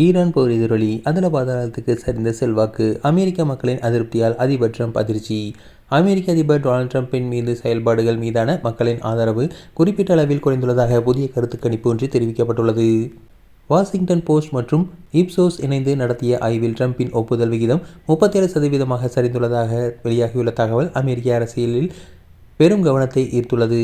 Iran போர் எதிரொலி அதல பாதாளத்துக்கு சரிந்த செல்வாக்கு. அமெரிக்க மக்களின் அதிருப்தியால் அதிபர் ட்ரம்ப் அதிர்ச்சி. அமெரிக்க அதிபர் டொனால்ட் ட்ரம்பின் மீது செயல்பாடுகள் மீதான மக்களின் ஆதரவு குறிப்பிட்ட அளவில் குறைந்துள்ளதாக புதிய கருத்து கணிப்பு ஒன்று தெரிவிக்கப்பட்டுள்ளது. வாஷிங்டன் போஸ்ட் மற்றும் இப்சோஸ் இணைந்து நடத்திய ஆய்வில் ட்ரம்பின் ஒப்புதல் விகிதம் 37% சரிந்துள்ளதாக வெளியாகியுள்ள தகவல் அமெரிக்க அரசியலில் பெரும் கவனத்தை ஈர்த்துள்ளது.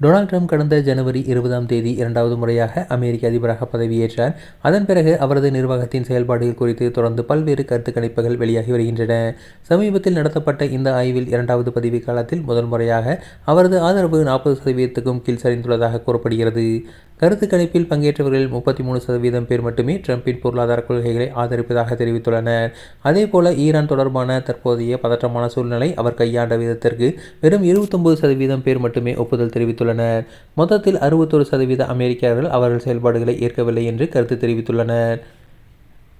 டொனால்ட் ட்ரம்ப் கடந்த ஜனவரி 20 இரண்டாவது முறையாக அமெரிக்க அதிபராக பதவியேற்றார். அதன் பிறகு அவரது நிர்வாகத்தின் செயல்பாடுகள் குறித்து தொடர்ந்து பல்வேறு கருத்து கணிப்புகள் வெளியாகி வருகின்றன. சமீபத்தில் நடத்தப்பட்ட இந்த ஆய்வில் இரண்டாவது பதவி காலத்தில் முதல் முறையாக அவரது ஆதரவு 40%க்கும் கீழ் சரிந்துள்ளதாக கூறப்படுகிறது. கருத்து கணிப்பில் பங்கேற்றவர்களில் 33% பேர் மட்டுமே ட்ரம்பின் பொருளாதார கொள்கைகளை ஆதரிப்பதாக தெரிவித்துள்ளனர். அதேபோல ஈரான் தொடர்பான தற்போதைய பதற்றமான சூழ்நிலை அவர் கையாண்ட விதத்திற்கு வெறும் 29% பேர் மட்டுமே ஒப்புதல் தெரிவித்துள்ளனர். மொத்தத்தில் 61% அமெரிக்கர்கள் அவர்கள் செயல்பாடுகளை ஏற்கவில்லை என்று கருத்து தெரிவித்துள்ளனர்.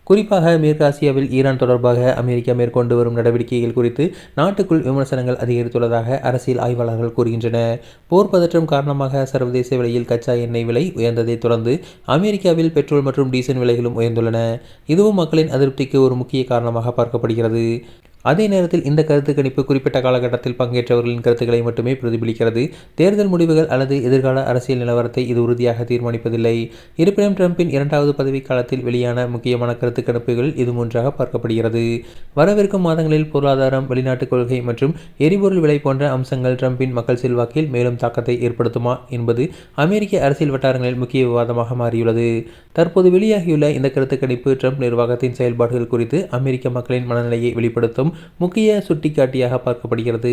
குறிப்பாக மேற்கு ஆசியாவில் ஈரான் தொடர்பாக அமெரிக்கா மேற்கொண்டு வரும் நடவடிக்கைகள் குறித்து நாட்டுக்குள் விமர்சனங்கள் அதிகரித்துள்ளதாக அரசியல் ஆய்வாளர்கள் கூறுகின்றனர். போர் பதற்றம் காரணமாக சர்வதேச விலையில் கச்சா எண்ணெய் விலை உயர்ந்ததை தொடர்ந்து அமெரிக்காவில் பெட்ரோல் மற்றும் டீசல் விலைகளும் உயர்ந்துள்ளன. இதுவும் மக்களின் அதிருப்திக்கு ஒரு முக்கிய காரணமாக பார்க்கப்படுகிறது. அதே நேரத்தில் இந்த கருத்து கணிப்பு குறிப்பிட்ட காலகட்டத்தில் பங்கேற்றவர்களின் கருத்துக்களை மட்டுமே பிரதிபலிக்கிறது. தேர்தல் முடிவுகள் அல்லது எதிர்கால அரசியல் நிலவரத்தை இது உறுதியாக தீர்மானிப்பதில்லை. இருப்பினும் ட்ரம்பின் இரண்டாவது பதவி காலத்தில் வெளியான முக்கியமான கருத்து கணிப்புகளில் இது ஒன்றாக பார்க்கப்படுகிறது. வரவிருக்கும் மாதங்களில் பொருளாதாரம், வெளிநாட்டு கொள்கை மற்றும் எரிபொருள் விலை போன்ற அம்சங்கள் ட்ரம்பின் மக்கள் செல்வாக்கில் மேலும் தாக்கத்தை ஏற்படுத்துமா என்பது அமெரிக்க அரசியல் வட்டாரங்களில் முக்கிய விவாதமாக மாறியுள்ளது. தற்போது வெளியாகியுள்ள இந்த கருத்து கணிப்பு ட்ரம்ப் நிர்வாகத்தின் செயல்பாடுகள் குறித்து அமெரிக்க மக்களின் மனநிலையை வெளிப்படுத்தும் முக்கிய சுட்டிக்காட்டியாக பார்க்கப்படுகிறது.